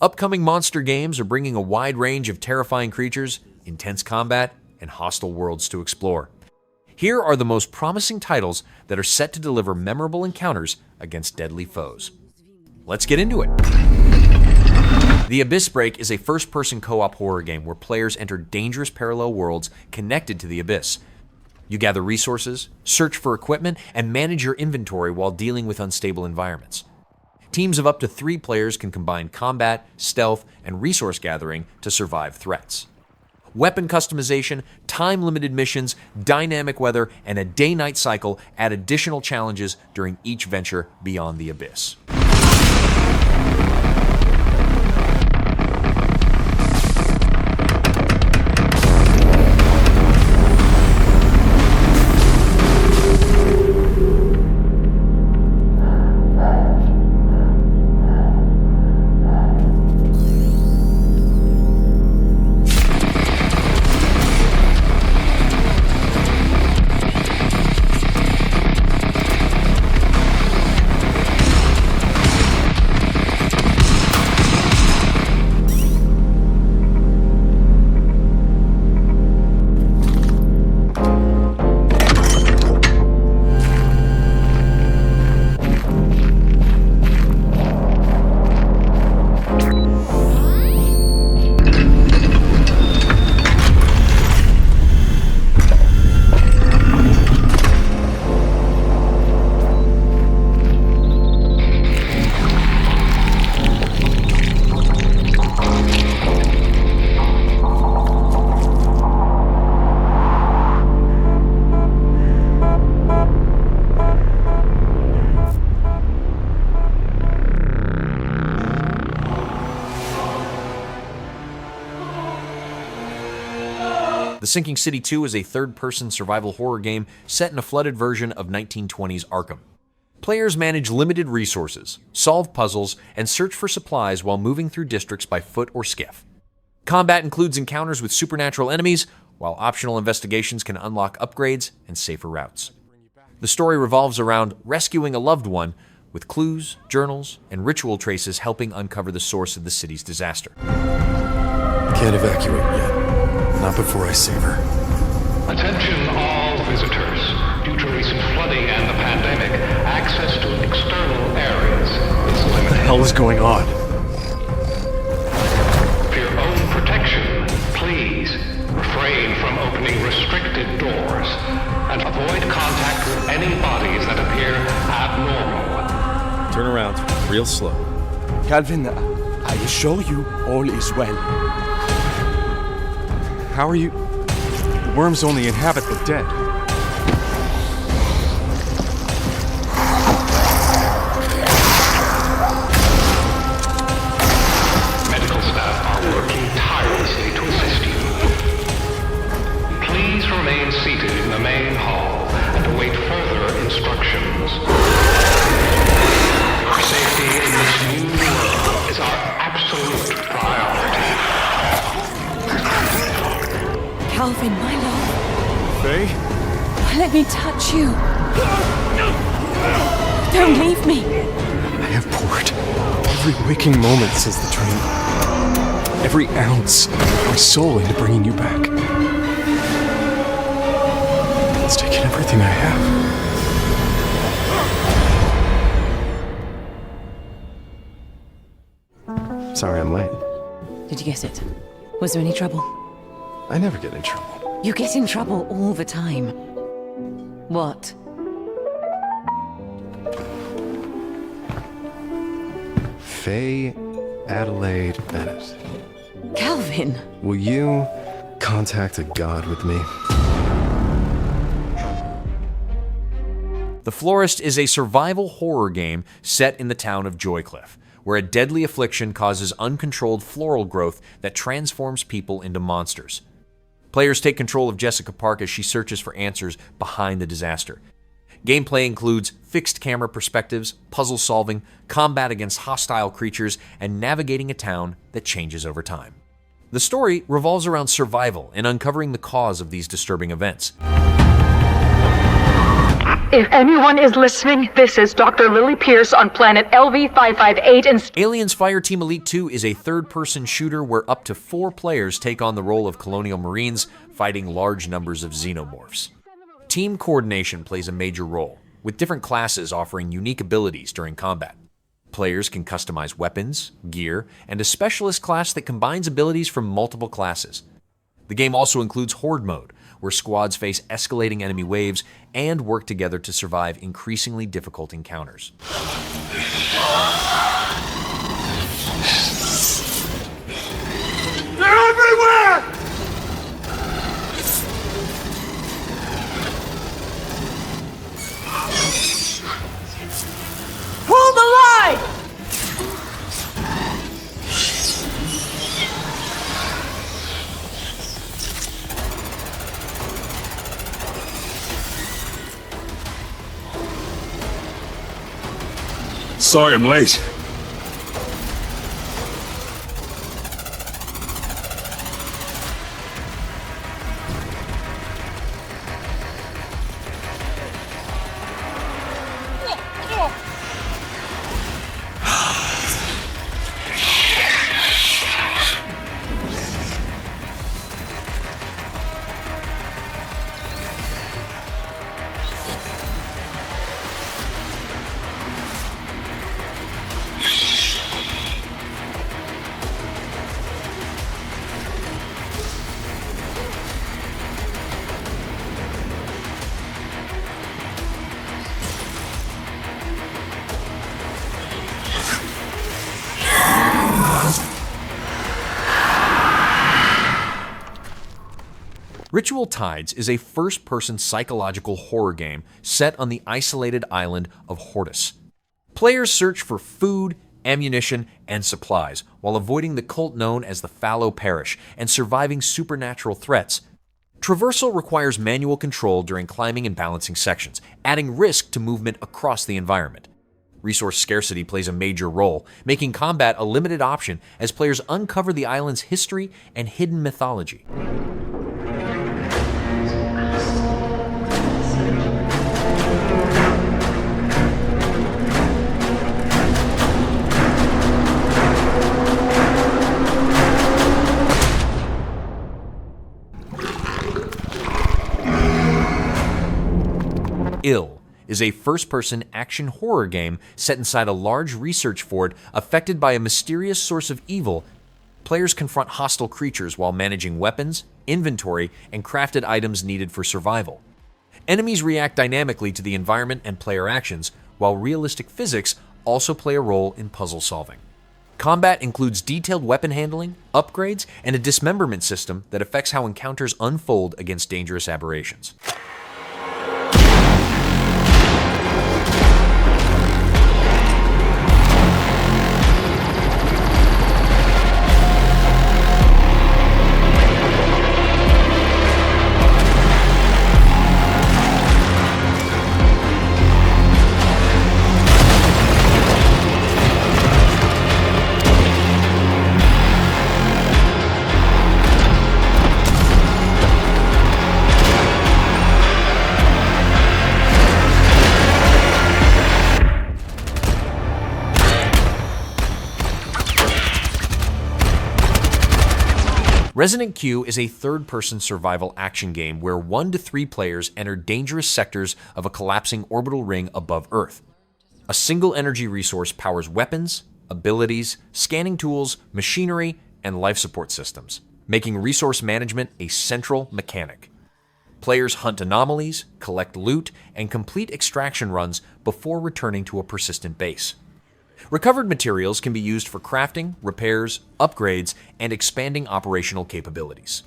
Upcoming monster games are bringing a wide range of terrifying creatures, intense combat, and hostile worlds to explore. Here are the most promising titles that are set to deliver memorable encounters against deadly foes. Let's get into it. The Abyss Break is a first-person co-op horror game where players enter dangerous parallel worlds connected to the Abyss. You gather resources, search for equipment, and manage your inventory while dealing with unstable environments. Teams of up to 3 players can combine combat, stealth, and resource gathering to survive threats. Weapon customization, time-limited missions, dynamic weather, and a day-night cycle add additional challenges during each venture beyond the Abyss. The Sinking City 2 is a third-person survival horror game set in a flooded version of 1920s Arkham. Players manage limited resources, solve puzzles, and search for supplies while moving through districts by foot or skiff. Combat includes encounters with supernatural enemies, while optional investigations can unlock upgrades and safer routes. The story revolves around rescuing a loved one, with clues, journals, and ritual traces helping uncover the source of the city's disaster. Can't evacuate yet. Not before I save her. Attention all visitors. Due to recent flooding and the pandemic, access to external areas is limited. What the hell is going on? For your own protection, please refrain from opening restricted doors and avoid contact with any bodies that appear abnormal. Turn around, real slow. Calvin, I assure you all is well. How are you? The worms only inhabit the dead. Medical staff are working tirelessly to assist you. Please remain seated in the main hall and await further instructions. Your safety in this new world is our absolute priority. Calvin, my love. Faye? Let me touch you. Don't leave me. I have poured every waking moment since the train. Every ounce of my soul into bringing you back. It's taken everything I have. Sorry I'm late. Did you get it? Was there any trouble? I never get in trouble. You get in trouble all the time. What? Faye Adelaide Bennett. Calvin! Will you contact a god with me? The Florist is a survival horror game set in the town of Joycliff, where a deadly affliction causes uncontrolled floral growth that transforms people into monsters. Players take control of Jessica Park as she searches for answers behind the disaster. Gameplay includes fixed camera perspectives, puzzle solving, combat against hostile creatures, and navigating a town that changes over time. The story revolves around survival and uncovering the cause of these disturbing events. If anyone is listening, this is Dr. Lily Pierce on planet LV-558 in... Aliens Fireteam Elite 2 is a third-person shooter where up to 4 players take on the role of colonial marines fighting large numbers of xenomorphs. Team coordination plays a major role, with different classes offering unique abilities during combat. Players can customize weapons, gear, and a specialist class that combines abilities from multiple classes. The game also includes Horde mode, where squads face escalating enemy waves and work together to survive increasingly difficult encounters. They're everywhere! Hold the line! Sorry I'm late. Ritual Tides is a first-person psychological horror game set on the isolated island of Chordosis. Players search for food, ammunition, and supplies while avoiding the cult known as the Fallow Parish and surviving supernatural threats. Traversal requires manual control during climbing and balancing sections, adding risk to movement across the environment. Resource scarcity plays a major role, making combat a limited option as players uncover the island's history and hidden mythology. Ill is a first-person action horror game set inside a large research fort affected by a mysterious source of evil. Players confront hostile creatures while managing weapons, inventory, and crafted items needed for survival. Enemies react dynamically to the environment and player actions, while realistic physics also play a role in puzzle solving. Combat includes detailed weapon handling, upgrades, and a dismemberment system that affects how encounters unfold against dangerous aberrations. Resonant Q is a third-person survival action game where 1 to 3 players enter dangerous sectors of a collapsing orbital ring above Earth. A single energy resource powers weapons, abilities, scanning tools, machinery, and life support systems, making resource management a central mechanic. Players hunt anomalies, collect loot, and complete extraction runs before returning to a persistent base. Recovered materials can be used for crafting, repairs, upgrades, and expanding operational capabilities.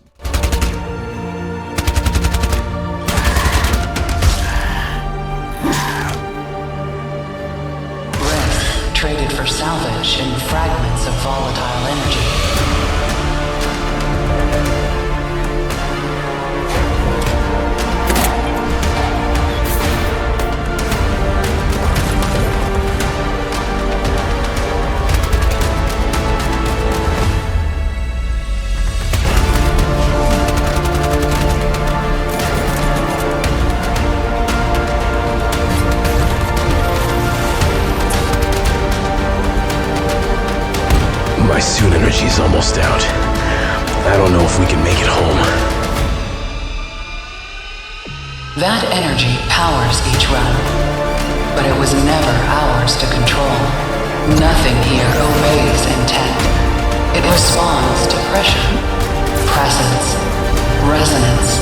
Risk traded for salvage in fragments of volatile energy. energy's almost out. I don't know if we can make it home. That energy powers each run, but it was never ours to control. Nothing here obeys intent. It responds to pressure, presence, resonance.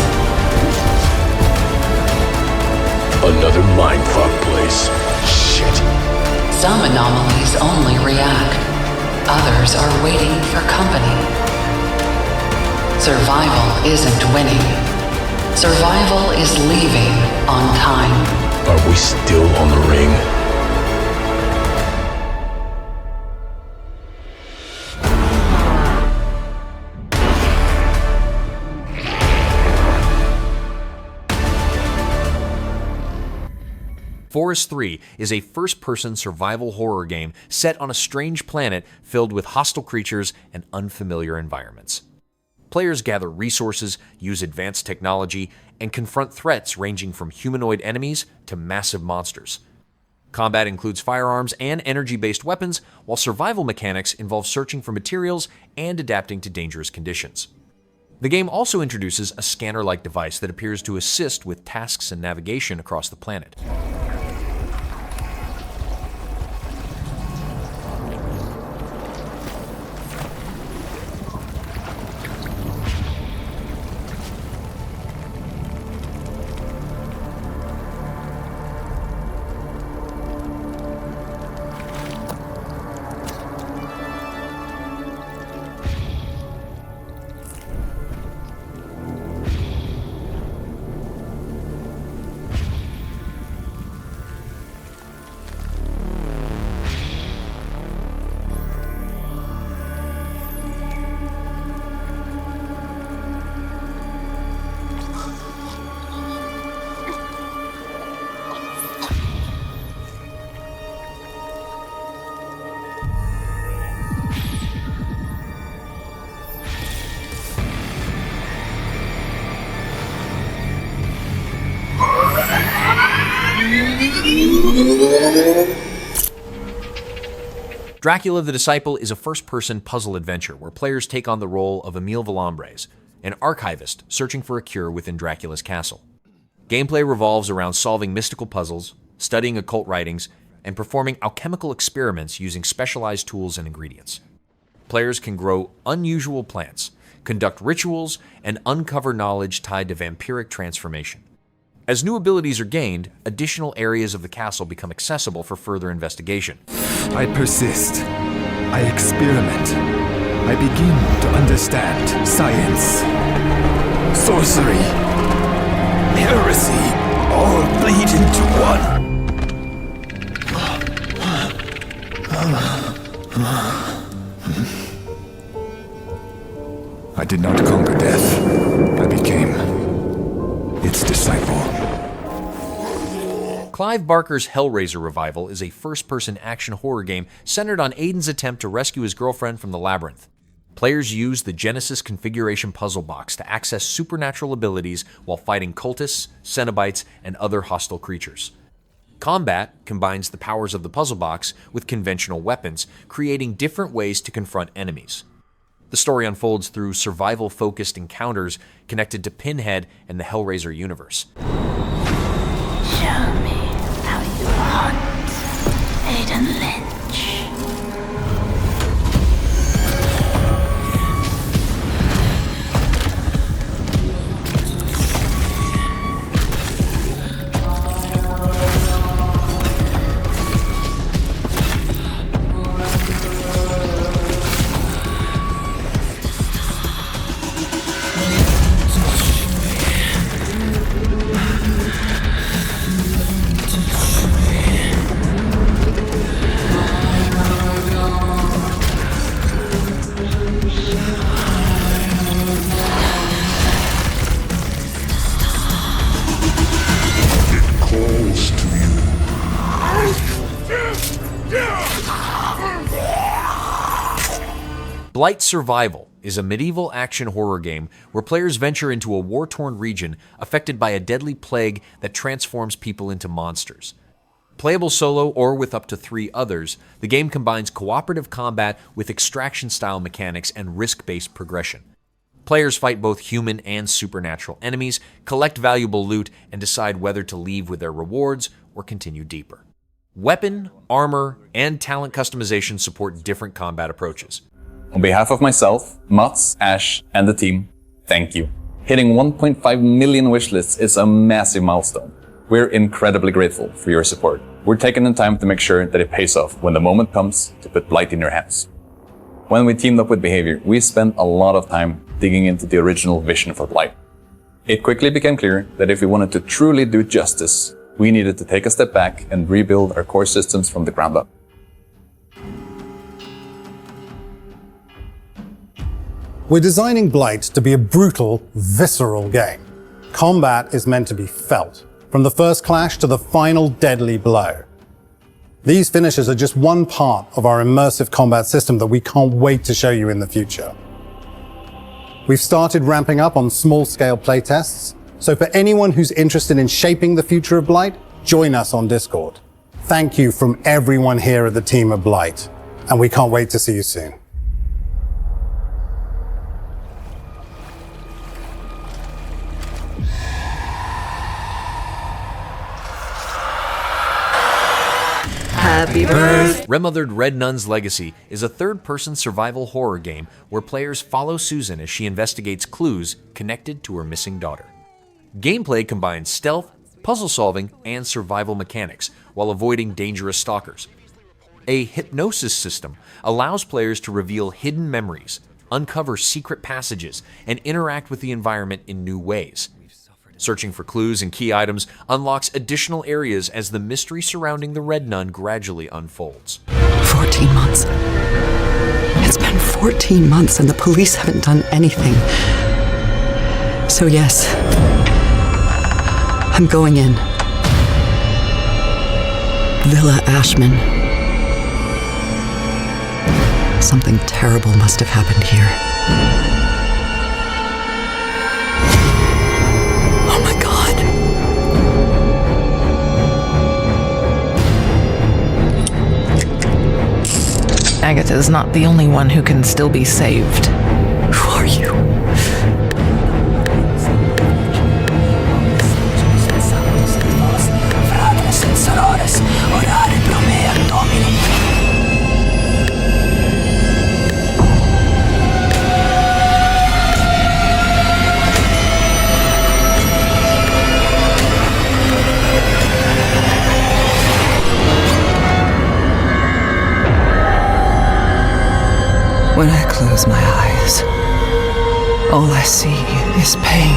Another mindfuck place. Shit. Some anomalies only react. Others are waiting for company. Survival isn't winning. Survival is leaving on time. Are we still on the ring? Forest 3 is a first-person survival horror game set on a strange planet filled with hostile creatures and unfamiliar environments. Players gather resources, use advanced technology, and confront threats ranging from humanoid enemies to massive monsters. Combat includes firearms and energy-based weapons, while survival mechanics involve searching for materials and adapting to dangerous conditions. The game also introduces a scanner-like device that appears to assist with tasks and navigation across the planet. Dracula the Disciple is a first-person puzzle adventure where players take on the role of Emile Villambres, an archivist searching for a cure within Dracula's castle. Gameplay revolves around solving mystical puzzles, studying occult writings, and performing alchemical experiments using specialized tools and ingredients. Players can grow unusual plants, conduct rituals, and uncover knowledge tied to vampiric transformation. As new abilities are gained, additional areas of the castle become accessible for further investigation. I persist. I experiment. I begin to understand science. Sorcery. Heresy. All bleed into one. I did not conquer death. I became its disciple. Clive Barker's Hellraiser revival is a first-person action horror game centered on Aiden's attempt to rescue his girlfriend from the labyrinth. Players use the Genesis configuration puzzle box to access supernatural abilities while fighting cultists, Cenobites, and other hostile creatures. Combat combines the powers of the puzzle box with conventional weapons, creating different ways to confront enemies. The story unfolds through survival-focused encounters connected to Pinhead and the Hellraiser universe. Show me how you hunt, Aiden Lynch. Blight Survival is a medieval action horror game where players venture into a war-torn region affected by a deadly plague that transforms people into monsters. Playable solo or with up to 3 others, the game combines cooperative combat with extraction-style mechanics and risk-based progression. Players fight both human and supernatural enemies, collect valuable loot, and decide whether to leave with their rewards or continue deeper. Weapon, armor, and talent customization support different combat approaches. On behalf of myself, Mats, Ash, and the team, thank you. Hitting 1.5 million wishlists is a massive milestone. We're incredibly grateful for your support. We're taking the time to make sure that it pays off when the moment comes to put Blight in your hands. When we teamed up with Behavior, we spent a lot of time digging into the original vision for Blight. It quickly became clear that if we wanted to truly do justice, we needed to take a step back and rebuild our core systems from the ground up. We're designing Blight to be a brutal, visceral game. Combat is meant to be felt, from the first clash to the final deadly blow. These finishes are just one part of our immersive combat system that we can't wait to show you in the future. We've started ramping up on small-scale playtests, so for anyone who's interested in shaping the future of Blight, join us on Discord. Thank you from everyone here at the team of Blight, and we can't wait to see you soon. Happy birthday! Remothered Red Nun's Legacy is a third-person survival horror game where players follow Susan as she investigates clues connected to her missing daughter. Gameplay combines stealth, puzzle solving, and survival mechanics while avoiding dangerous stalkers. A hypnosis system allows players to reveal hidden memories, uncover secret passages, and interact with the environment in new ways. Searching for clues and key items unlocks additional areas as the mystery surrounding the Red Nun gradually unfolds. 14 months. It's been 14 months and the police haven't done anything. So yes, I'm going in. Villa Ashman. Something terrible must have happened here. Oh my God. Agatha's not the only one who can still be saved. Who are you? When I close my eyes, all I see is pain.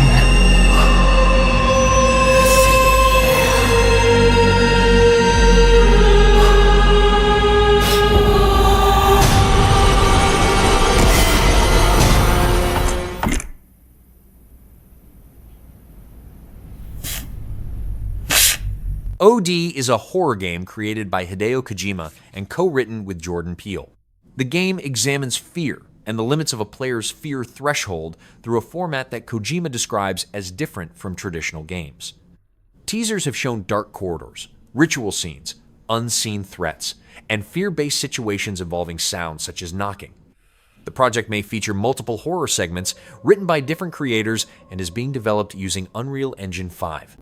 OD is a horror game created by Hideo Kojima and co-written with Jordan Peele. The game examines fear and the limits of a player's fear threshold through a format that Kojima describes as different from traditional games. Teasers have shown dark corridors, ritual scenes, unseen threats, and fear-based situations involving sounds such as knocking. The project may feature multiple horror segments written by different creators and is being developed using Unreal Engine 5.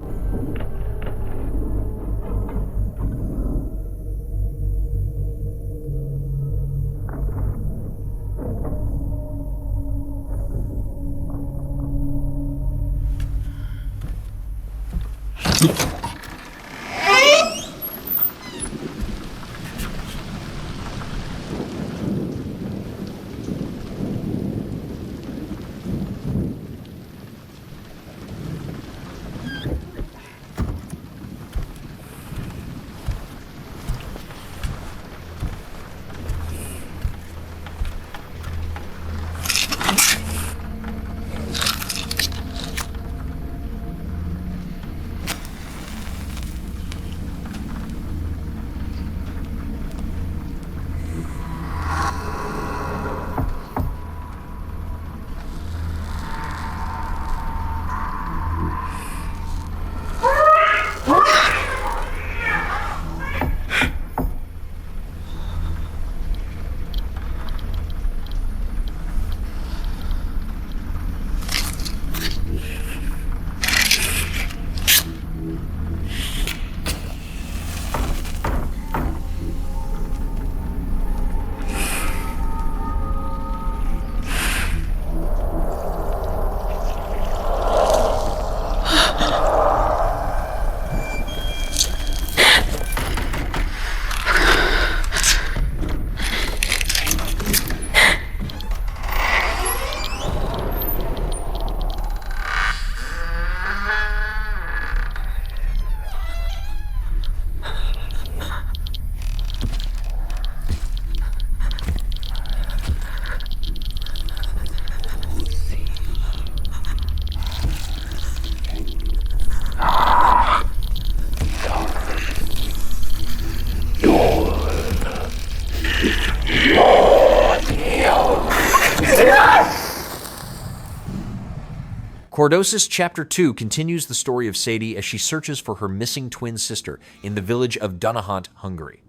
Chordosis Chapter 2 continues the story of Sadie as she searches for her missing twin sister in the village of Dunahant, Hungary.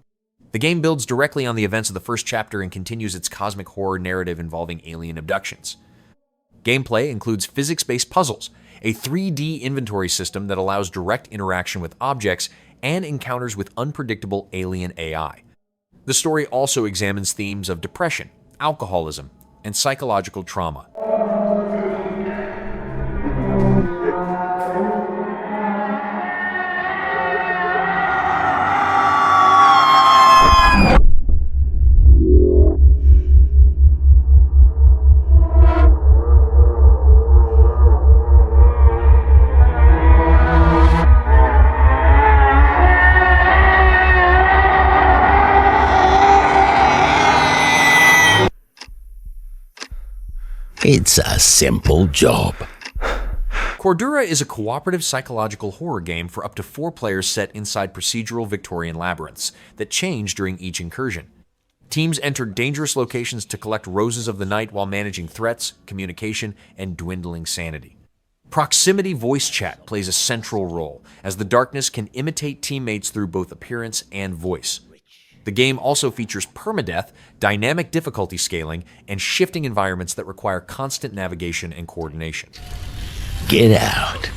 The game builds directly on the events of the first chapter and continues its cosmic horror narrative involving alien abductions. Gameplay includes physics-based puzzles, a 3D inventory system that allows direct interaction with objects, and encounters with unpredictable alien AI. The story also examines themes of depression, alcoholism, and psychological trauma. It's a simple job. Cordura is a cooperative psychological horror game for up to 4 players set inside procedural Victorian labyrinths that change during each incursion. Teams enter dangerous locations to collect roses of the night while managing threats, communication, and dwindling sanity. Proximity voice chat plays a central role, as the darkness can imitate teammates through both appearance and voice. The game also features permadeath, dynamic difficulty scaling, and shifting environments that require constant navigation and coordination. Get out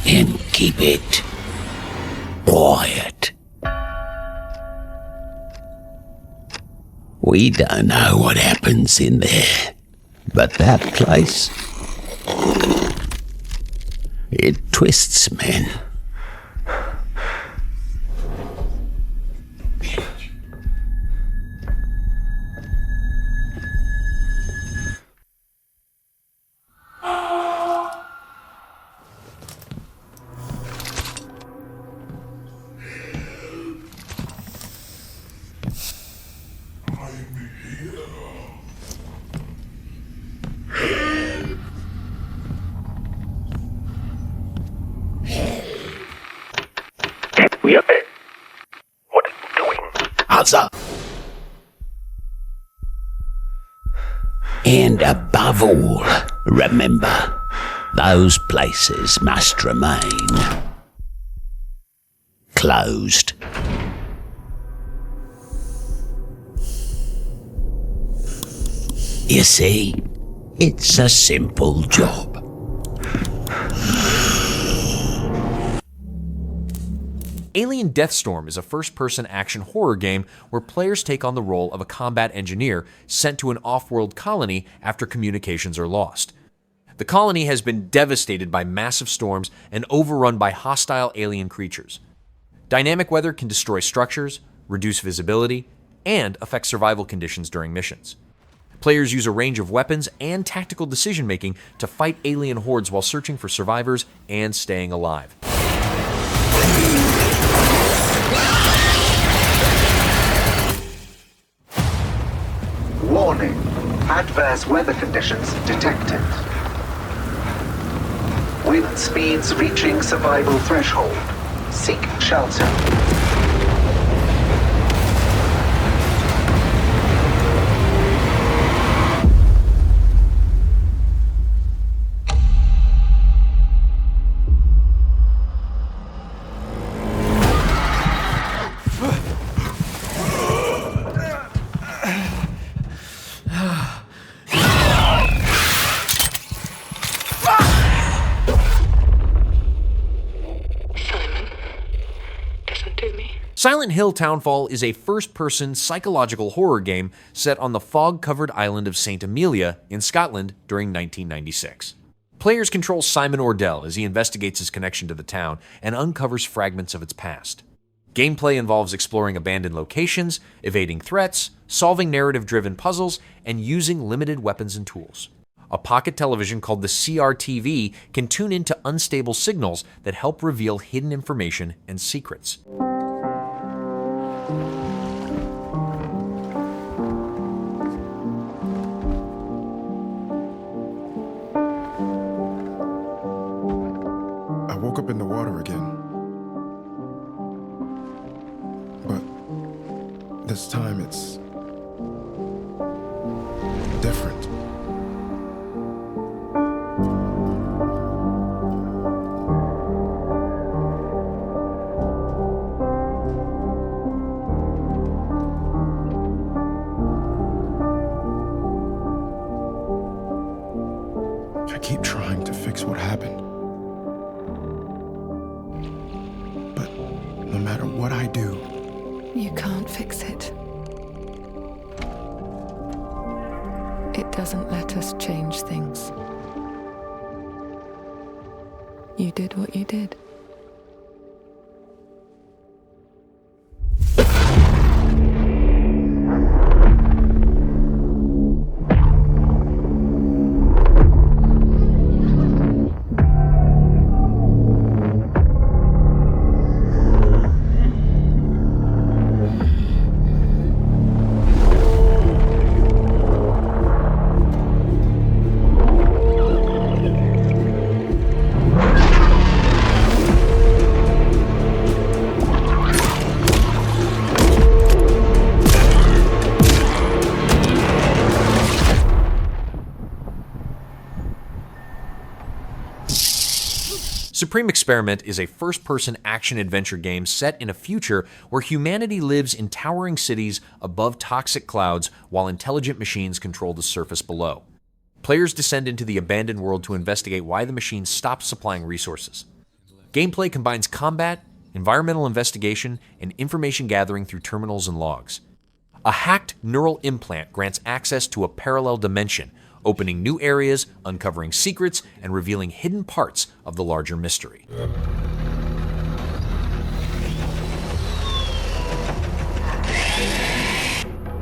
and keep it quiet. We don't know what happens in there, but that place, it twists men. What are you doing? Answer. And above all, remember, those places must remain closed. You see, it's a simple job. Alien Deathstorm is a first-person action horror game where players take on the role of a combat engineer sent to an off-world colony after communications are lost. The colony has been devastated by massive storms and overrun by hostile alien creatures. Dynamic weather can destroy structures, reduce visibility, and affect survival conditions during missions. Players use a range of weapons and tactical decision-making to fight alien hordes while searching for survivors and staying alive. Warning. Adverse weather conditions detected. Wind speeds reaching survival threshold. Seek shelter. Silent Hill Townfall is a first-person psychological horror game set on the fog-covered island of St. Amelia in Scotland during 1996. Players control Simon Ordell as he investigates his connection to the town and uncovers fragments of its past. Gameplay involves exploring abandoned locations, evading threats, solving narrative-driven puzzles, and using limited weapons and tools. A pocket television called the CRTV can tune into unstable signals that help reveal hidden information and secrets. I woke up in the water again. But this time it's different. I keep trying to fix what happened. But no matter what I do, you can't fix it. It doesn't let us change things. You did what you did. Supreme Experiment is a first-person action-adventure game set in a future where humanity lives in towering cities above toxic clouds while intelligent machines control the surface below. Players descend into the abandoned world to investigate why the machines stopped supplying resources. Gameplay combines combat, environmental investigation, and information gathering through terminals and logs. A hacked neural implant grants access to a parallel dimension, opening new areas, uncovering secrets, and revealing hidden parts of the larger mystery.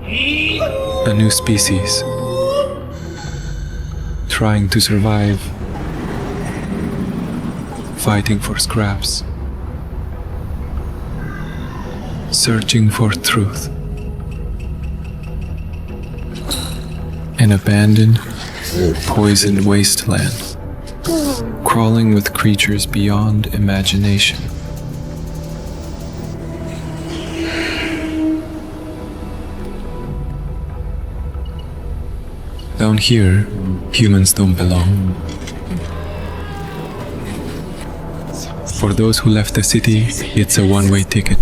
A new species, trying to survive, fighting for scraps, searching for truth. An abandoned, poisoned wasteland, crawling with creatures beyond imagination. Down here, humans don't belong. For those who left the city, it's a one-way ticket.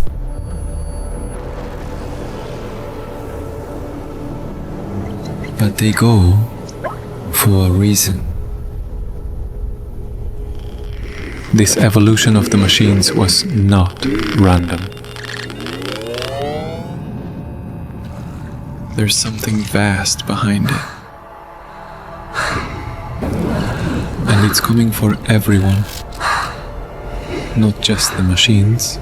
But they go for a reason. This evolution of the machines was not random. There's something vast behind it. And it's coming for everyone, not just the machines.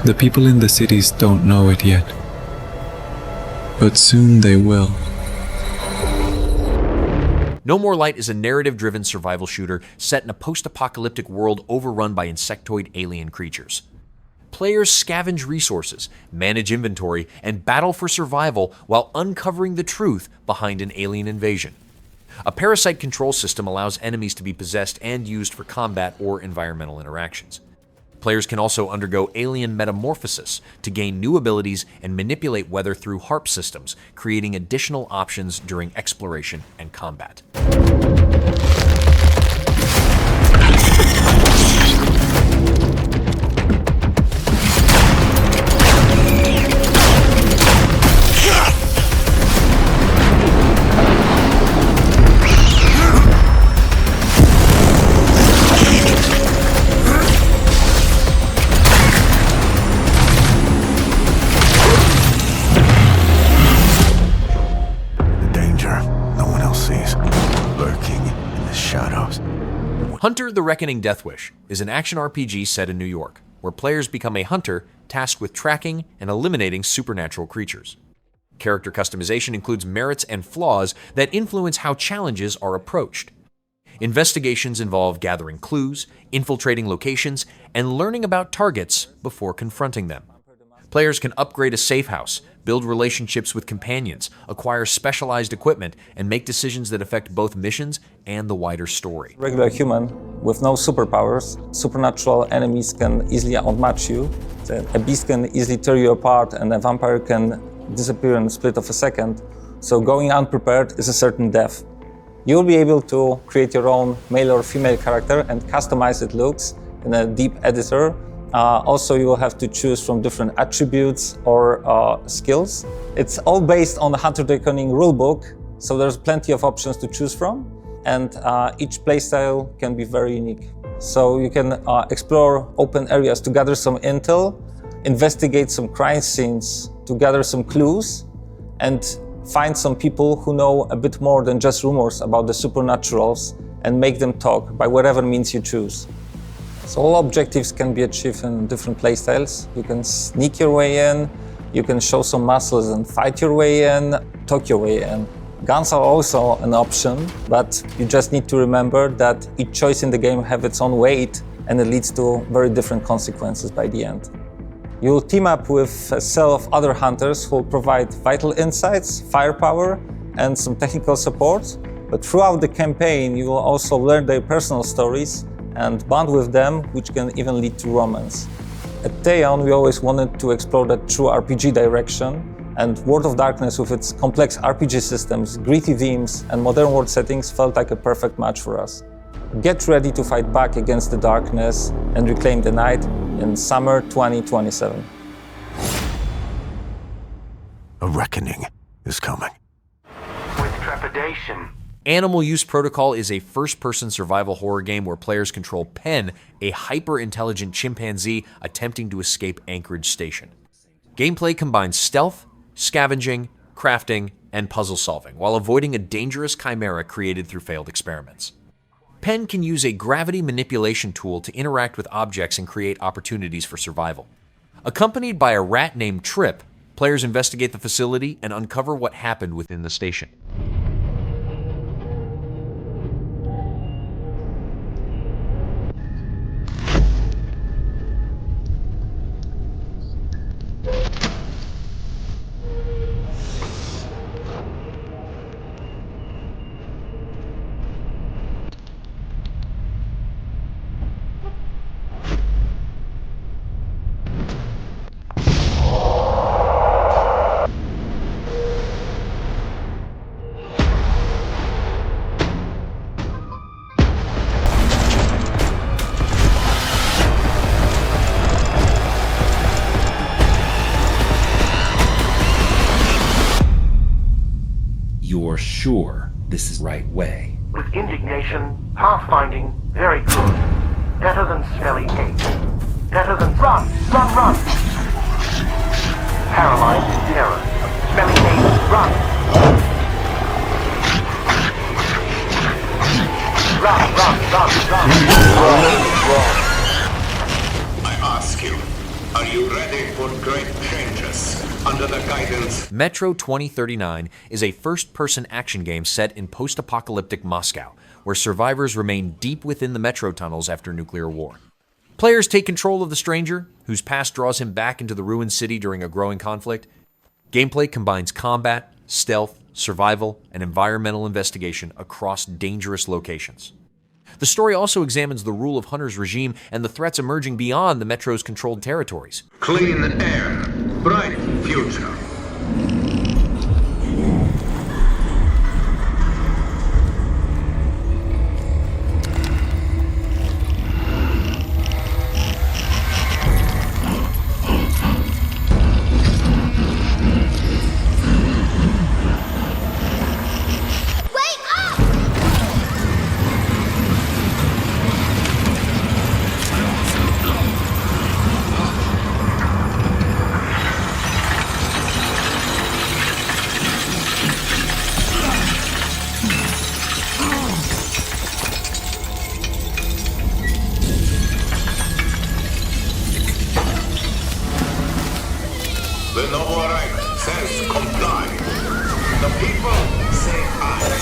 The people in the cities don't know it yet. But soon they will. No More Light is a narrative-driven survival shooter set in a post-apocalyptic world overrun by insectoid alien creatures. Players scavenge resources, manage inventory, and battle for survival while uncovering the truth behind an alien invasion. A parasite control system allows enemies to be possessed and used for combat or environmental interactions. Players can also undergo alien metamorphosis to gain new abilities and manipulate weather through HARP systems, creating additional options during exploration and combat. Hunter the Reckoning Deathwish is an action RPG set in New York, where players become a hunter tasked with tracking and eliminating supernatural creatures. Character customization includes merits and flaws that influence how challenges are approached. Investigations involve gathering clues, infiltrating locations, and learning about targets before confronting them. Players can upgrade a safe house, build relationships with companions, acquire specialized equipment, and make decisions that affect both missions and the wider story. Regular human with no superpowers, supernatural enemies can easily outmatch you. A beast can easily tear you apart, and a vampire can disappear in a split of a second. So going unprepared is a certain death. You'll be able to create your own male or female character and customize its looks in a deep editor. Also, you will have to choose from different attributes or skills. It's all based on the Hunter the Reckoning rulebook, So there's plenty of options to choose from, and each playstyle can be very unique. So you can explore open areas to gather some intel, investigate some crime scenes to gather some clues, and find some people who know a bit more than just rumors about the supernaturals and make them talk by whatever means you choose. So all objectives can be achieved in different playstyles. You can sneak your way in, you can show some muscles and fight your way in, talk your way in. Guns are also an option, but you just need to remember that each choice in the game has its own weight and it leads to very different consequences by the end. You'll team up with a cell of other hunters who will provide vital insights, firepower, and some technical support. But throughout the campaign, you will also learn their personal stories and bond with them, which can even lead to romance. At Theon, we always wanted to explore that true RPG direction, and World of Darkness with its complex RPG systems, gritty themes, and modern world settings felt like a perfect match for us. Get ready to fight back against the darkness and reclaim the night in summer 2027. A reckoning is coming. With trepidation. Animal Use Protocol is a first-person survival horror game where players control Pen, a hyper-intelligent chimpanzee attempting to escape Anchorage Station. Gameplay combines stealth, scavenging, crafting, and puzzle solving, while avoiding a dangerous chimera created through failed experiments. Pen can use a gravity manipulation tool to interact with objects and create opportunities for survival. Accompanied by a rat named Trip, players investigate the facility and uncover what happened within the station. You're sure this is the right way? With indignation, pathfinding, very good. Better than smelly hate. Better than run, run, run. Paralyzed in terror. Smelly hate, run. Run, run, run, run. I ask you, are you ready for great changes under the guidance? Metro 2039 is a first-person action game set in post-apocalyptic Moscow, where survivors remain deep within the metro tunnels after nuclear war. Players take control of the stranger, whose past draws him back into the ruined city during a growing conflict. Gameplay combines combat, stealth, survival, and environmental investigation across dangerous locations. The story also examines the rule of Hunter's regime and the threats emerging beyond the Metro's controlled territories. Clean air, bright future. The noble right says comply. The people say aye.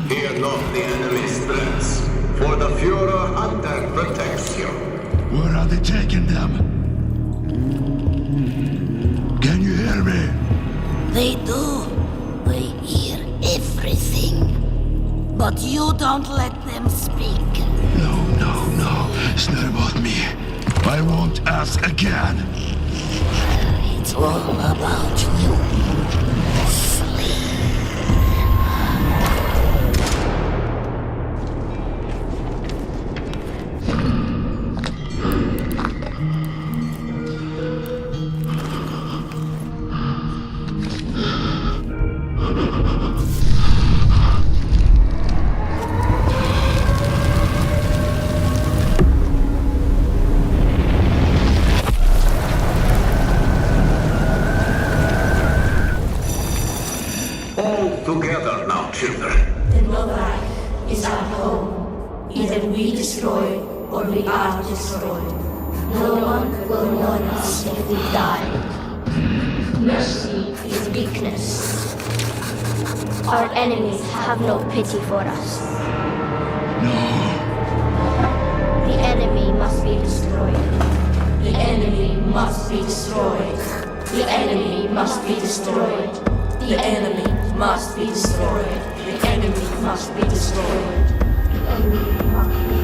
Fear not the enemy's threats, for the Führer Hunter protects you. Where are they taking them? Can you hear me? They do. They hear everything. But you don't let them speak. No. It's not about me. I won't ask again. It's all about you. Together now, children. The Novak is our home. Either we destroy or we are destroyed. No one will mourn us if we die. Mercy is weakness. Our enemies have no pity for us. The enemy must be destroyed. The enemy must be destroyed. The enemy must be destroyed. The enemy must be destroyed. The enemy must be destroyed. The enemy must be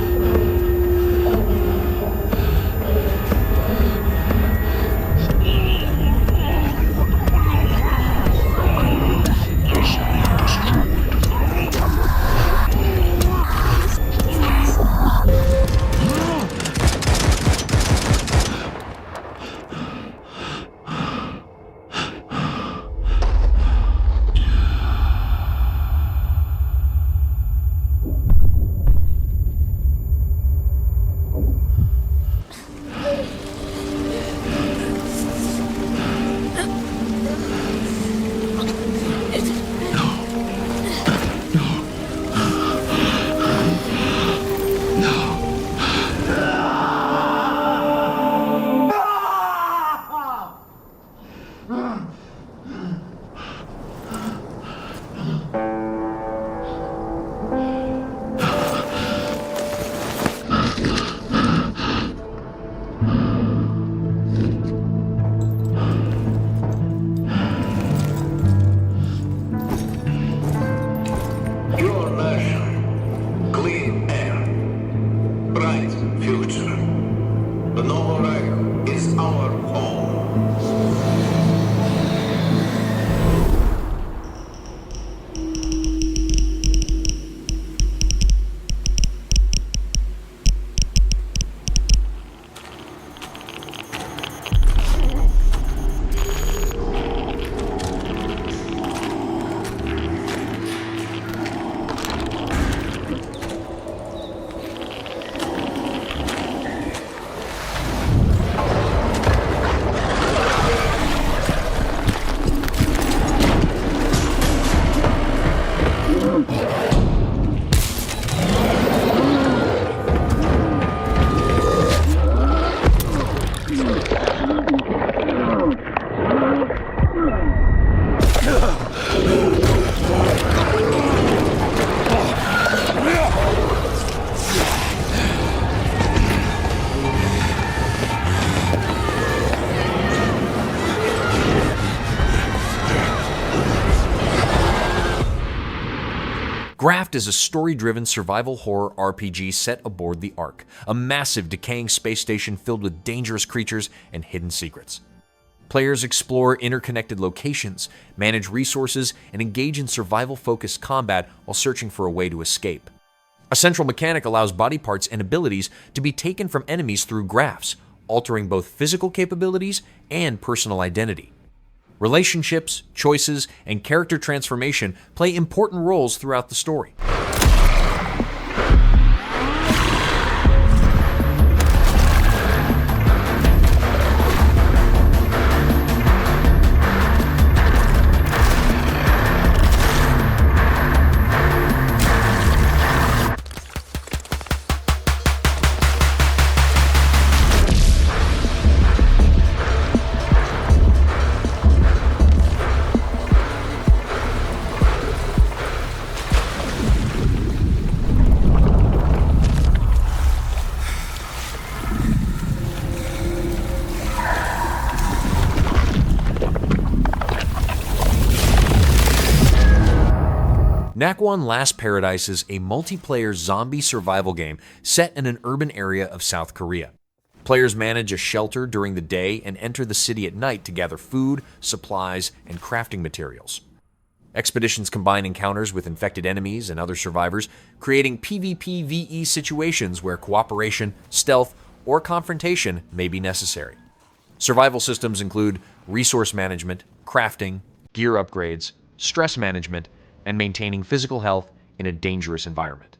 Graft is a story-driven survival horror RPG set aboard the Ark, a massive decaying space station filled with dangerous creatures and hidden secrets. Players explore interconnected locations, manage resources, and engage in survival-focused combat while searching for a way to escape. A central mechanic allows body parts and abilities to be taken from enemies through grafts, altering both physical capabilities and personal identity. Relationships, choices, and character transformation play important roles throughout the story. Nakwon Last Paradise is a multiplayer zombie survival game set in an urban area of South Korea. Players manage a shelter during the day and enter the city at night to gather food, supplies, and crafting materials. Expeditions combine encounters with infected enemies and other survivors, creating PvP-VE situations where cooperation, stealth, or confrontation may be necessary. Survival systems include resource management, crafting, gear upgrades, stress management, and maintaining physical health in a dangerous environment.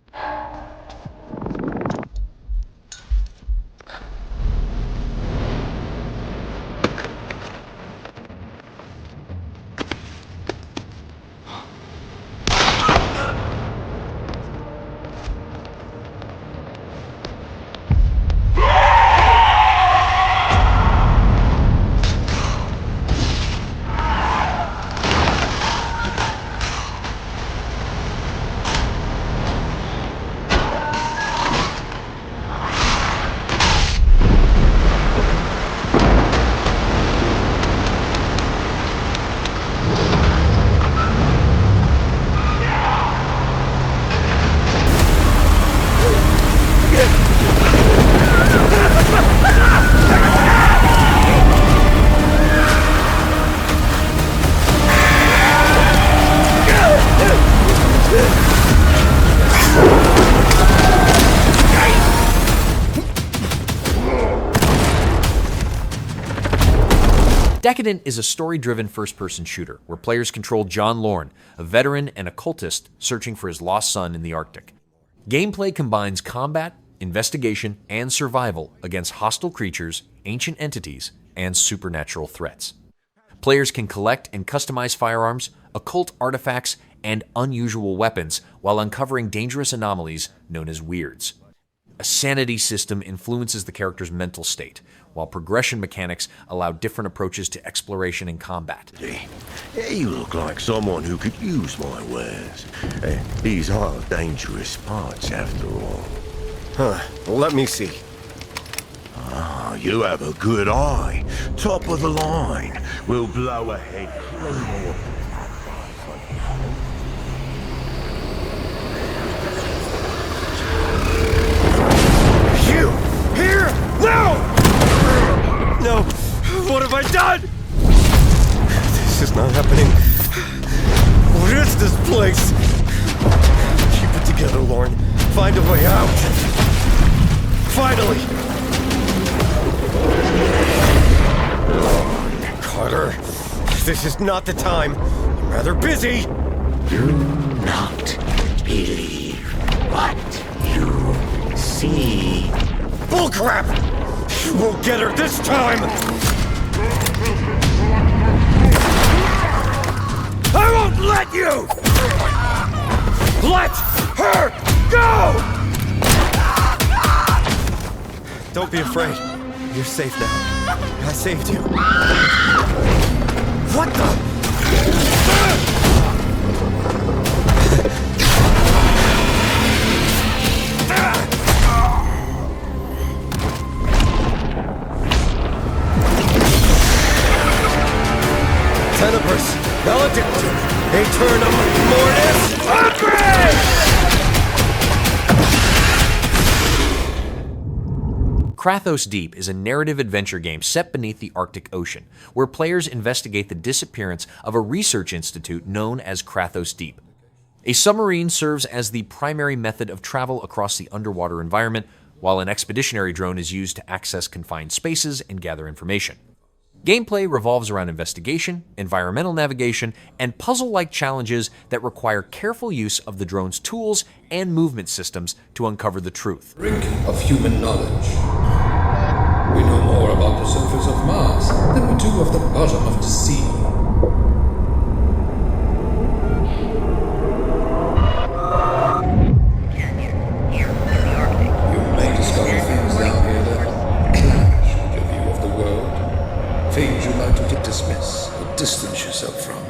Decadent is a story-driven first-person shooter where players control John Lorne, a veteran and occultist searching for his lost son in the Arctic. Gameplay combines combat, investigation, and survival against hostile creatures, ancient entities, and supernatural threats. Players can collect and customize firearms, occult artifacts, and unusual weapons while uncovering dangerous anomalies known as weirds. A sanity system influences the character's mental state, while progression mechanics allow different approaches to exploration and combat. You look like someone who could use my wares. These are dangerous parts, after all. Let me see. Ah, you have a good eye. Top of the line. We'll blow ahead. You! Here! Now! No! What have I done? This is not happening. What is this place? Keep it together, Lorne. Find a way out. Finally! Carter, this is not the time. I'm rather busy. Do not believe what you see. Bullcrap! You won't get her this time! I won't let you! Let her go! Don't be afraid. You're safe now. I saved you. What the? Tenebris, Maledictum, Aeternum, Mortis, Upgrade! Crathos Deep is a narrative adventure game set beneath the Arctic Ocean, where players investigate the disappearance of a research institute known as Crathos Deep. A submarine serves as the primary method of travel across the underwater environment, while an expeditionary drone is used to access confined spaces and gather information. Gameplay revolves around investigation, environmental navigation, and puzzle-like challenges that require careful use of the drone's tools and movement systems to uncover the truth. Brink of human knowledge. We know more about the surface of Mars than we do of the bottom of the sea. You may discover things down here that clash with your view of the world. Things you like to dismiss or distance yourself from.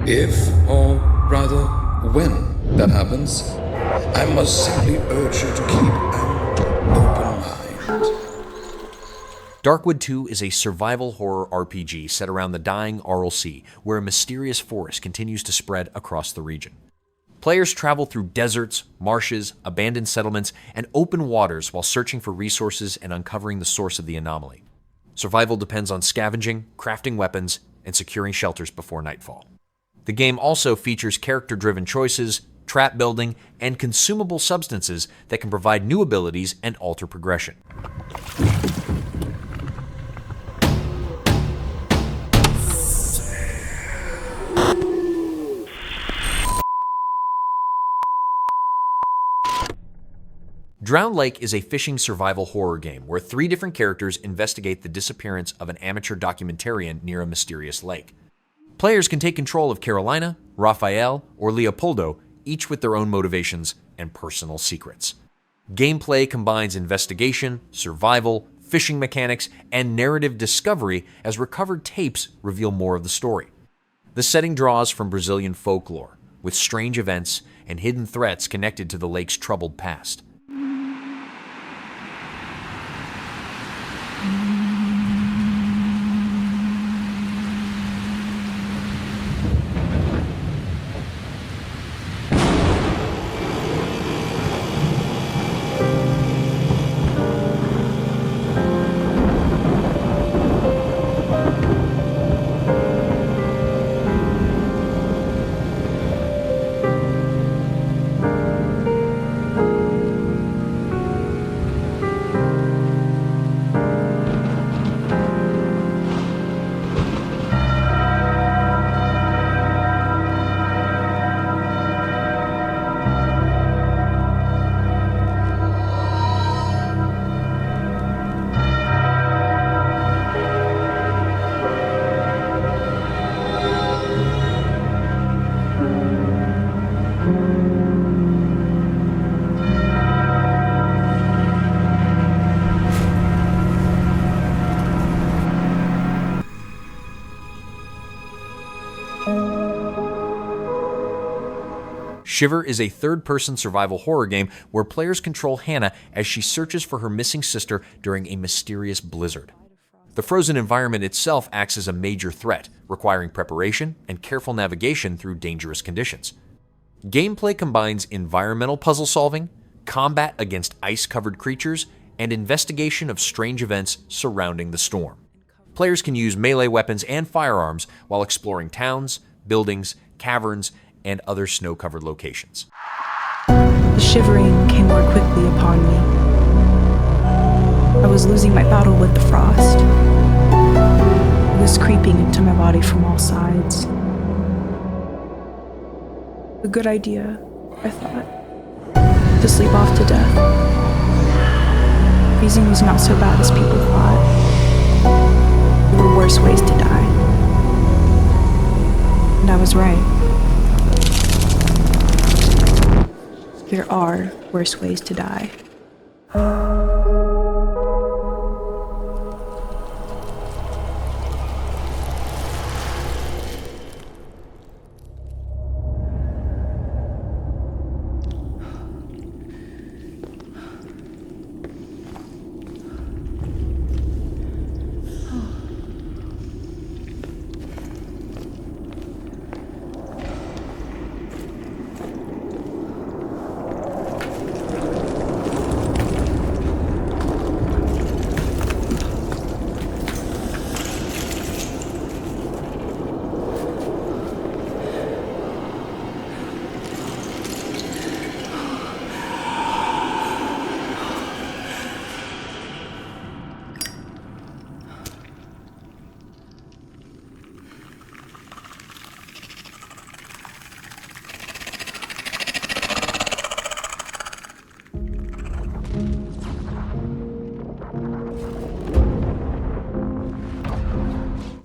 If, or rather, when that happens, I must simply urge you to keep an open mind. Darkwood 2 is a survival horror RPG set around the dying Aral Sea, where a mysterious forest continues to spread across the region. Players travel through deserts, marshes, abandoned settlements, and open waters while searching for resources and uncovering the source of the anomaly. Survival depends on scavenging, crafting weapons, and securing shelters before nightfall. The game also features character-driven choices, trap building, and consumable substances that can provide new abilities and alter progression. Drowned Lake is a fishing survival horror game where 3 different characters investigate the disappearance of an amateur documentarian near a mysterious lake. Players can take control of Carolina, Raphael, or Leopoldo, each with their own motivations and personal secrets. Gameplay combines investigation, survival, fishing mechanics, and narrative discovery as recovered tapes reveal more of the story. The setting draws from Brazilian folklore, with strange events and hidden threats connected to the lake's troubled past. Shiver is a third-person survival horror game where players control Hannah as she searches for her missing sister during a mysterious blizzard. The frozen environment itself acts as a major threat, requiring preparation and careful navigation through dangerous conditions. Gameplay combines environmental puzzle solving, combat against ice-covered creatures, and investigation of strange events surrounding the storm. Players can use melee weapons and firearms while exploring towns, buildings, caverns, and other snow-covered locations. The shivering came more quickly upon me. I was losing my battle with the frost. It was creeping into my body from all sides. A good idea, I thought, to sleep off to death. Freezing was not so bad as people thought. There were worse ways to die. And I was right. There are worse ways to die.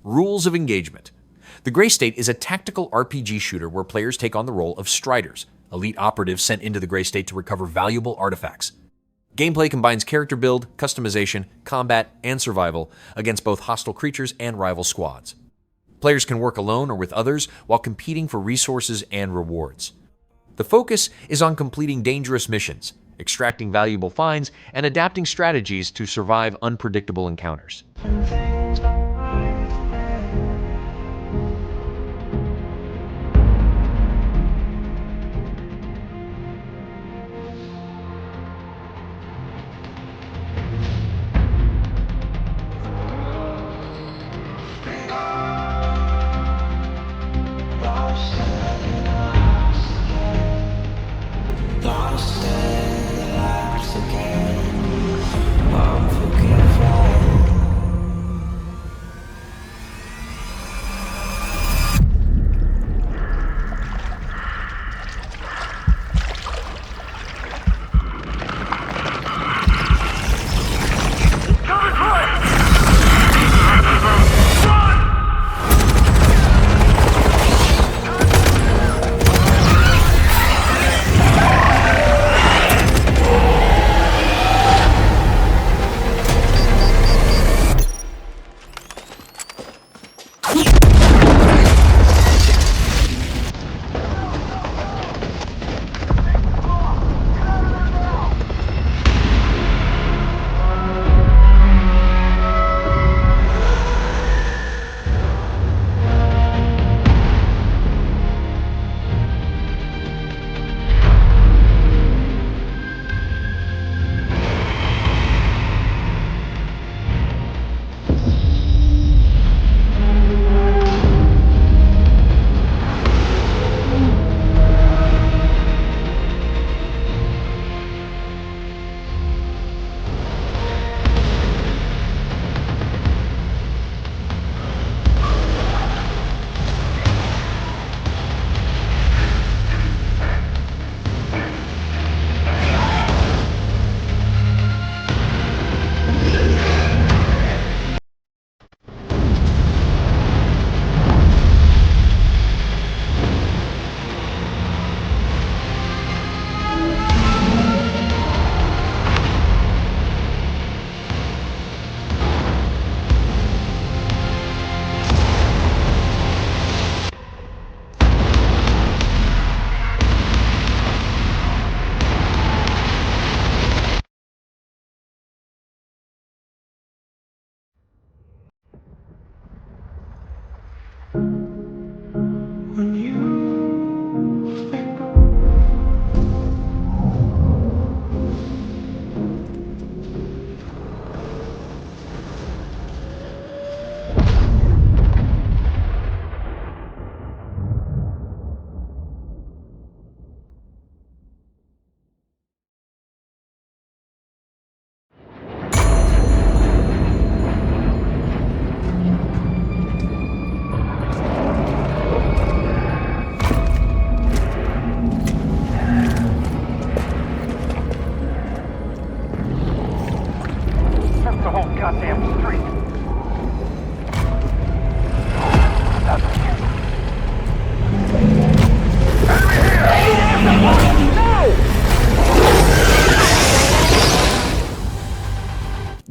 Rules of engagement. The Grey State is a tactical RPG shooter where players take on the role of Striders, elite operatives sent into the Grey State to recover valuable artifacts. Gameplay combines character build, customization, combat, and survival against both hostile creatures and rival squads. Players can work alone or with others while competing for resources and rewards. The focus is on completing dangerous missions, extracting valuable finds, and adapting strategies to survive unpredictable encounters.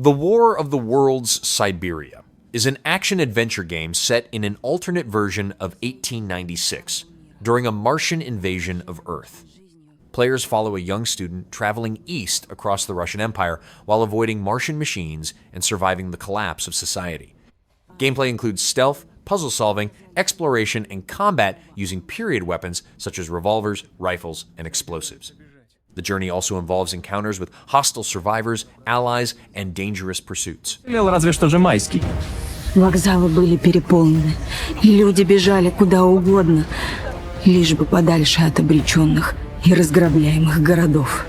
The War of the Worlds Siberia is an action-adventure game set in an alternate version of 1896, during a Martian invasion of Earth. Players follow a young student traveling east across the Russian Empire while avoiding Martian machines and surviving the collapse of society. Gameplay includes stealth, puzzle solving, exploration, and combat using period weapons such as revolvers, rifles, and explosives. The journey also involves encounters with hostile survivors, allies, and dangerous pursuits. Разве что же майский. Вокзалы были переполнены. Люди бежали куда угодно, лишь бы подальше от обреченных и разграбляемых городов.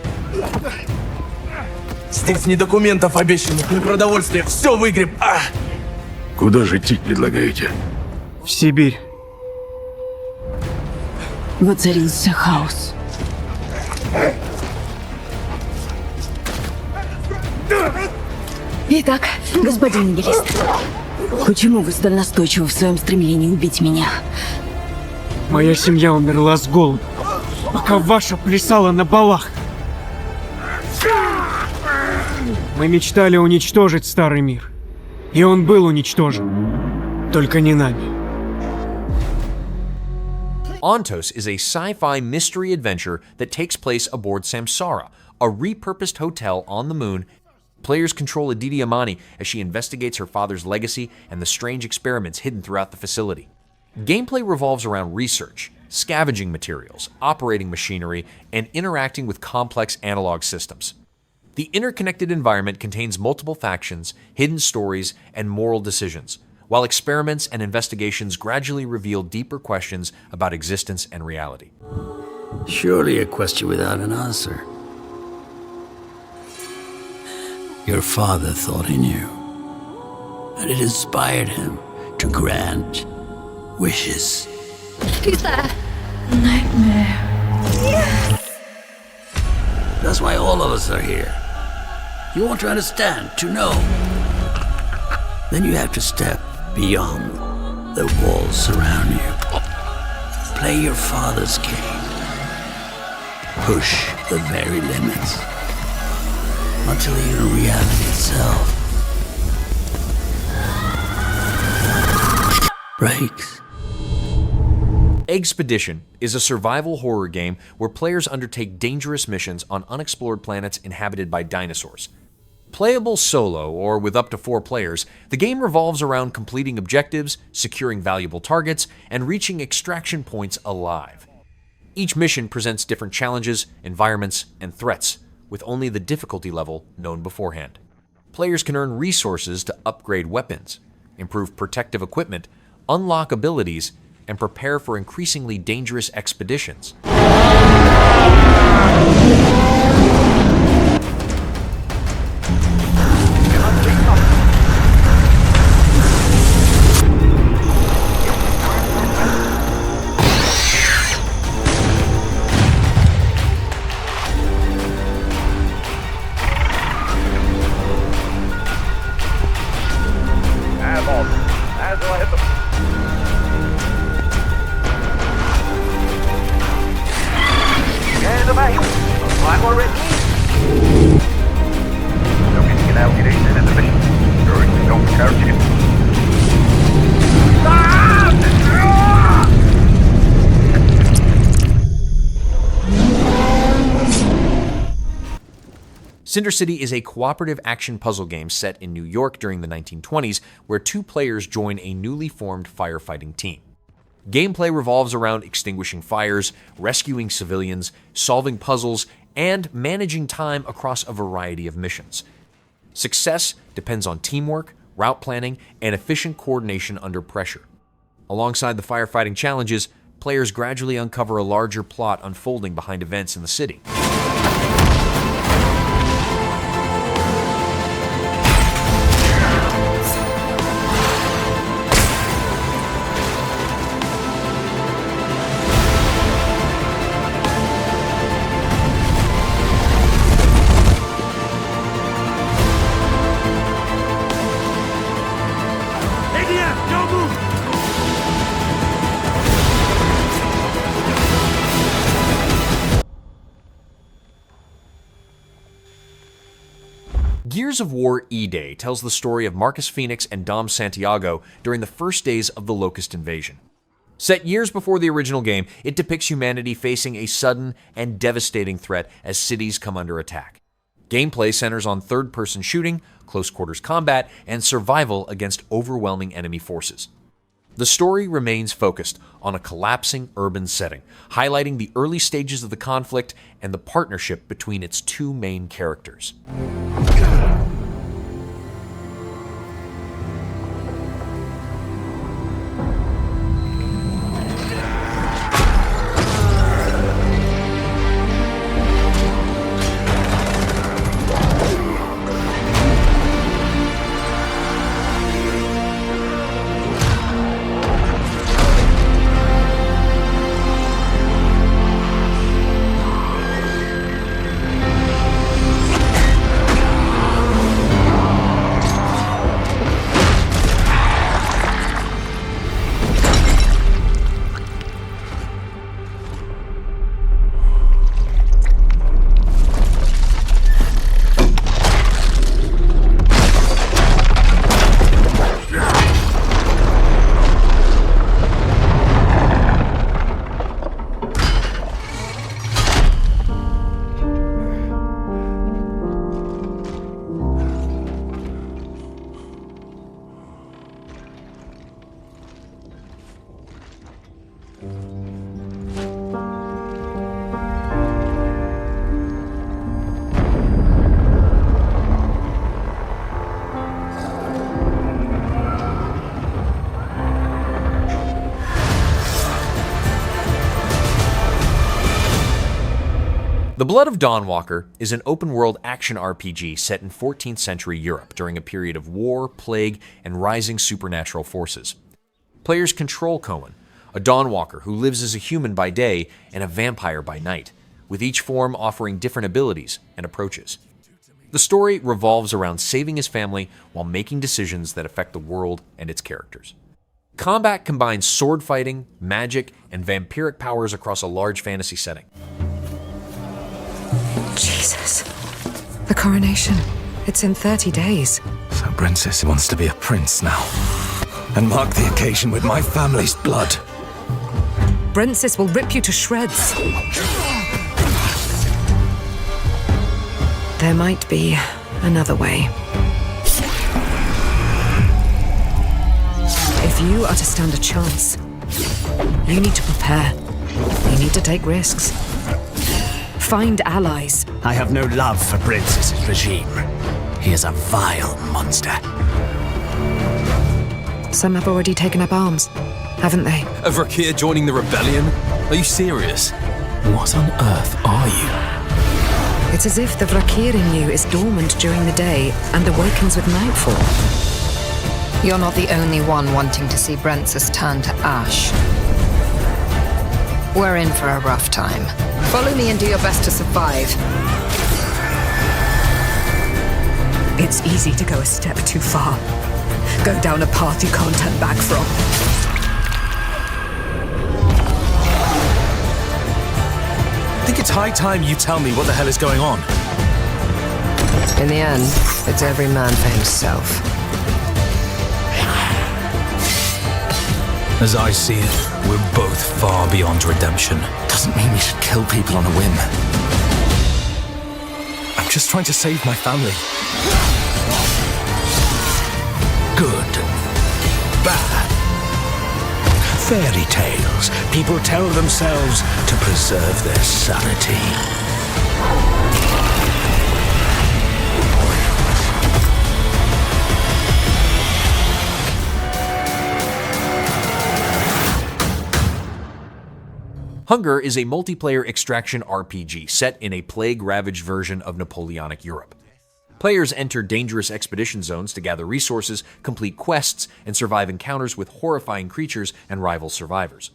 Здесь ни документов обещанных, ни продовольствия. Все выгреб. Куда же идти предлагаете? В Сибирь. Воцарился хаос. Итак, господин нигилист, почему вы столь настойчивы в своем стремлении убить меня? Моя семья умерла с голоду, пока ваша плясала на балах. Мы мечтали уничтожить старый мир, и он был уничтожен, только не нами. Ontos is a sci-fi mystery adventure that takes place aboard Samsara, a repurposed hotel on the moon. Players control Aditi Amani as she investigates her father's legacy and the strange experiments hidden throughout the facility. Gameplay revolves around research, scavenging materials, operating machinery, and interacting with complex analog systems. The interconnected environment contains multiple factions, hidden stories, and moral decisions, while experiments and investigations gradually reveal deeper questions about existence and reality. Surely a question without an answer. Your father thought he knew, and it inspired him to grant wishes. Is that a nightmare? Yes! That's why all of us are here. You want to understand, to know. Then you have to step beyond the walls surround you. Play your father's game. Push the very limits. Until even reality itself breaks. Eggspedition is a survival horror game where players undertake dangerous missions on unexplored planets inhabited by dinosaurs. Playable solo or with up to 4 players, the game revolves around completing objectives, securing valuable targets, and reaching extraction points alive. Each mission presents different challenges, environments, and threats, with only the difficulty level known beforehand. Players can earn resources to upgrade weapons, improve protective equipment, unlock abilities, and prepare for increasingly dangerous expeditions. Cinder City is a cooperative action puzzle game set in New York during the 1920s, where 2 players join a newly formed firefighting team. Gameplay revolves around extinguishing fires, rescuing civilians, solving puzzles, and managing time across a variety of missions. Success depends on teamwork, route planning, and efficient coordination under pressure. Alongside the firefighting challenges, players gradually uncover a larger plot unfolding behind events in the city. Gears of War E-Day tells the story of Marcus Phoenix and Dom Santiago during the first days of the Locust invasion. Set years before the original game, it depicts humanity facing a sudden and devastating threat as cities come under attack. Gameplay centers on third-person shooting, close-quarters combat, and survival against overwhelming enemy forces. The story remains focused on a collapsing urban setting, highlighting the early stages of the conflict and the partnership between its two main characters. The Blood of Dawnwalker is an open-world action RPG set in 14th century Europe during a period of war, plague, and rising supernatural forces. Players control Cohen, a Dawnwalker who lives as a human by day and a vampire by night, with each form offering different abilities and approaches. The story revolves around saving his family while making decisions that affect the world and its characters. Combat combines sword fighting, magic, and vampiric powers across a large fantasy setting. Jesus. The coronation. It's in 30 days. So Princess wants to be a prince now. And mark the occasion with my family's blood. Brensis will rip you to shreds. There might be another way. If you are to stand a chance, you need to prepare. You need to take risks. Find allies. I have no love for Brensis' regime. He is a vile monster. Some have already taken up arms, haven't they? A Vrakir joining the rebellion? Are you serious? What on earth are you? It's as if the Vrakir in you is dormant during the day and awakens with nightfall. You're not the only one wanting to see Brensis turn to ash. We're in for a rough time. Follow me and do your best to survive. It's easy to go a step too far. Go down a path you can't turn back from. I think it's high time you tell me what the hell is going on. In the end, it's every man for himself. As I see it, we're both far beyond redemption. Doesn't mean we should kill people on a whim. I'm just trying to save my family. Good. Bad. Fairy tales. People tell themselves to preserve their sanity. Hunger is a multiplayer extraction RPG set in a plague-ravaged version of Napoleonic Europe. Players enter dangerous expedition zones to gather resources, complete quests, and survive encounters with horrifying creatures and rival survivors.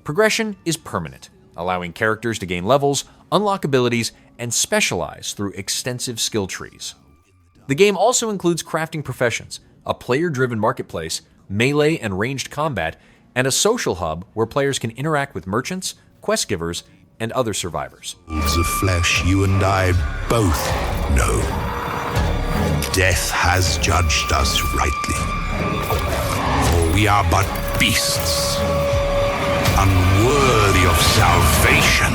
Progression is permanent, allowing characters to gain levels, unlock abilities, and specialize through extensive skill trees. The game also includes crafting professions, a player-driven marketplace, melee and ranged combat, and a social hub where players can interact with merchants, quest givers, and other survivors. Wolves of flesh you and I both know. death has judged us rightly. For we are but beasts, unworthy of salvation.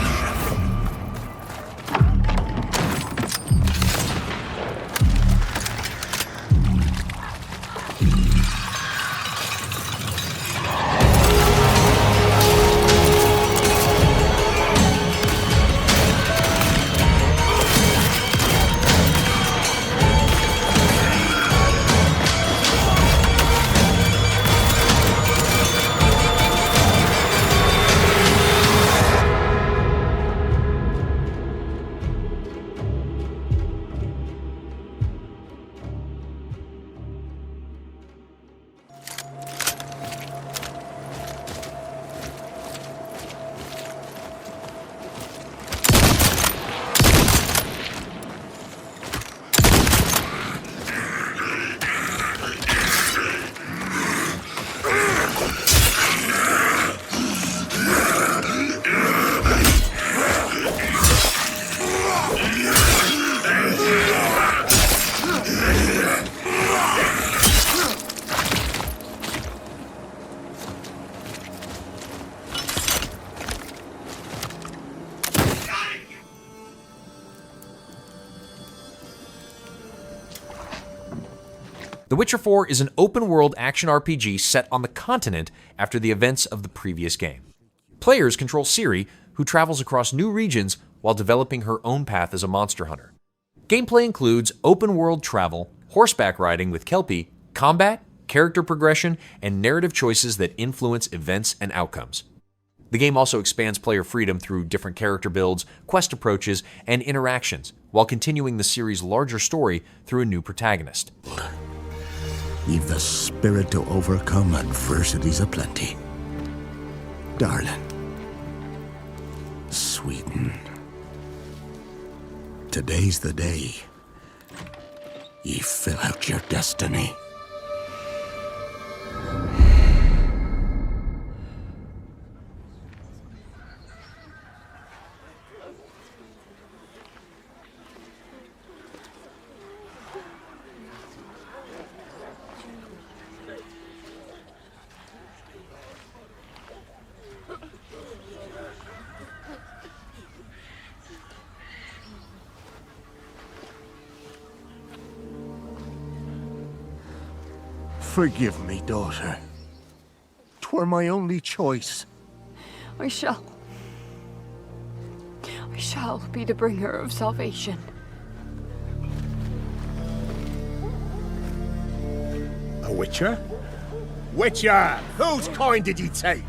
The Witcher 4 is an open-world action RPG set on the continent after the events of the previous game. Players control Ciri, who travels across new regions while developing her own path as a monster hunter. Gameplay includes open-world travel, horseback riding with Kelpie, combat, character progression, and narrative choices that influence events and outcomes. The game also expands player freedom through different character builds, quest approaches, and interactions, while continuing the series' larger story through a new protagonist. You've the spirit to overcome adversities aplenty. Darling. Sweeten. Today's the day ye fill out your destiny. Forgive me, daughter. 'Twere my only choice. I shall be the bringer of salvation. A witcher? Witcher! Whose coin did ye take?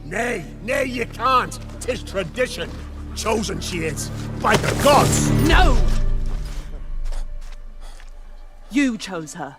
Nay, you can't. 'Tis tradition. Chosen she is, by the gods! No! You chose her.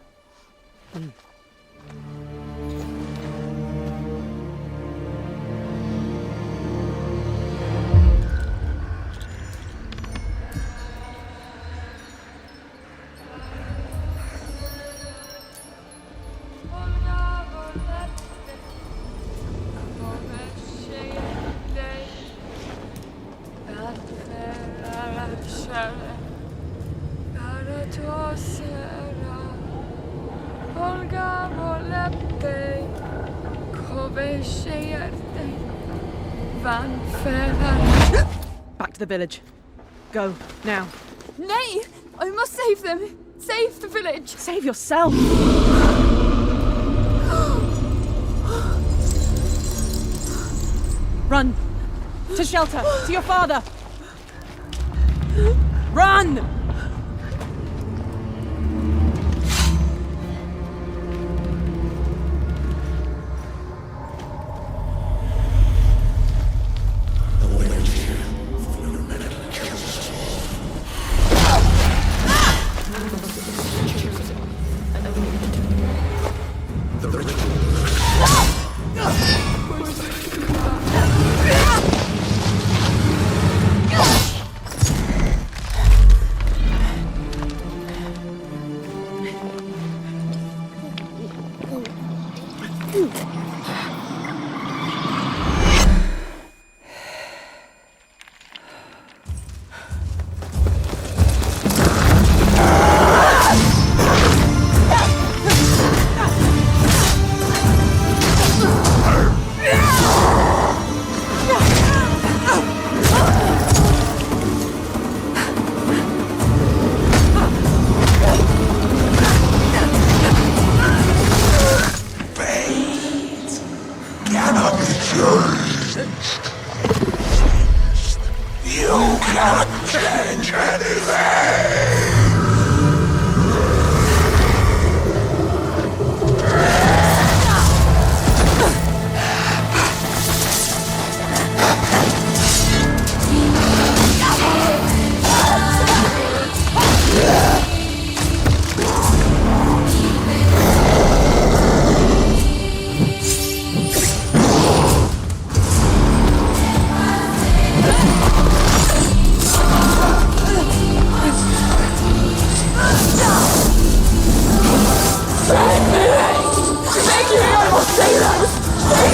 Back to the village. Go, now. Nay! I must save them! Save the village! Save yourself! Run! To shelter! To your father! Run!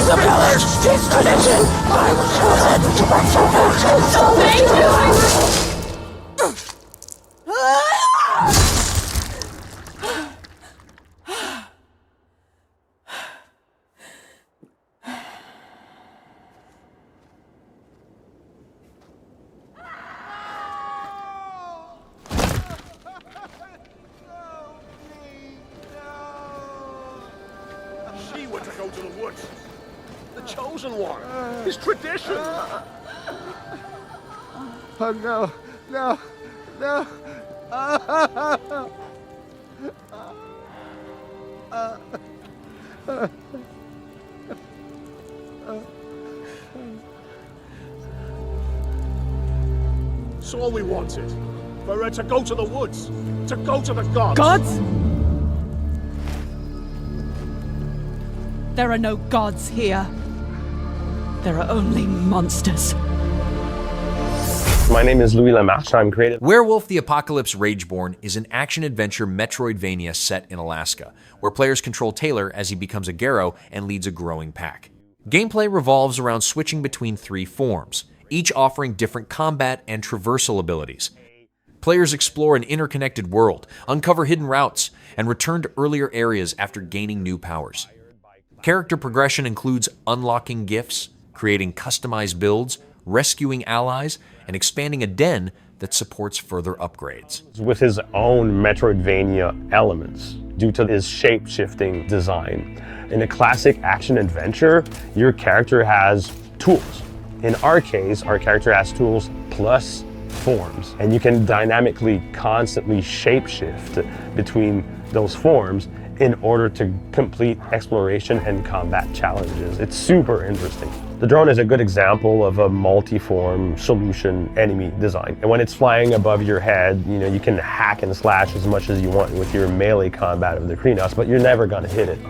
is a village! Disconnection! I was chosen to bring salvation! So thank you! She were to go to the woods. The chosen one. His tradition. Oh no, no, no. It's all we wanted. For her to go to the woods. To go to the gods. Gods? There are no gods here. There are only monsters. My name is Louis Lamarche. I'm creative. Werewolf the Apocalypse Rageborn is an action-adventure Metroidvania set in Alaska, where players control Taylor as he becomes a Garrow and leads a growing pack. Gameplay revolves around switching between 3 forms, each offering different combat and traversal abilities. Players explore an interconnected world, uncover hidden routes, and return to earlier areas after gaining new powers. Character progression includes unlocking gifts, creating customized builds, rescuing allies, and expanding a den that supports further upgrades. With his own Metroidvania elements, due to his shape-shifting design. In a classic action-adventure, your character has tools. In our case, our character has tools plus forms, and you can dynamically, constantly shapeshift between those forms in order to complete exploration and combat challenges. It's super interesting. The drone is a good example of a multi-form solution enemy design. And when it's flying above your head, you can hack and slash as much as you want with your melee combat of the Crathos, but you're never gonna hit it.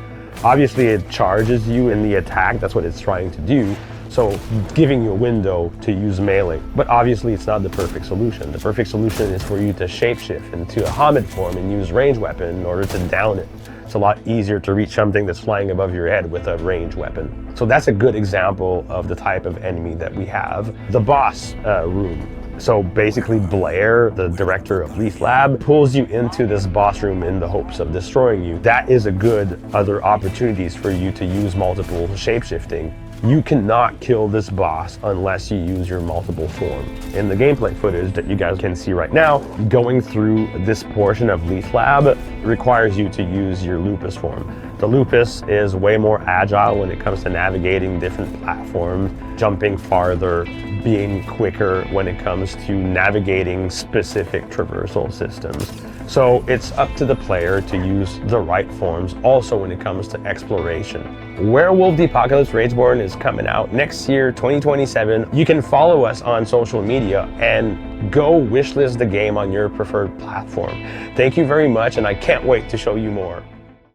Obviously, it charges you in the attack. That's what it's trying to do. So giving you a window to use melee. But obviously it's not the perfect solution. The perfect solution is for you to shapeshift into a Hamid form and use ranged weapon in order to down it. It's a lot easier to reach something that's flying above your head with a ranged weapon. So that's a good example of the type of enemy that we have. The boss room. So basically Blair, the director of Leaf Lab, pulls you into this boss room in the hopes of destroying you. That is a good other opportunities for you to use multiple shapeshifting. You cannot kill this boss unless you use your multiple form. In the gameplay footage that you guys can see right now, going through this portion of Leaf Lab requires you to use your Lupus form. The Lupus is way more agile when it comes to navigating different platforms, jumping farther, being quicker when it comes to navigating specific traversal systems. So it's up to the player to use the right forms also when it comes to exploration. Werewolf the Apocalypse Rageborn is coming out next year, 2027. You can follow us on social media and go wishlist the game on your preferred platform. Thank you very much, and I can't wait to show you more.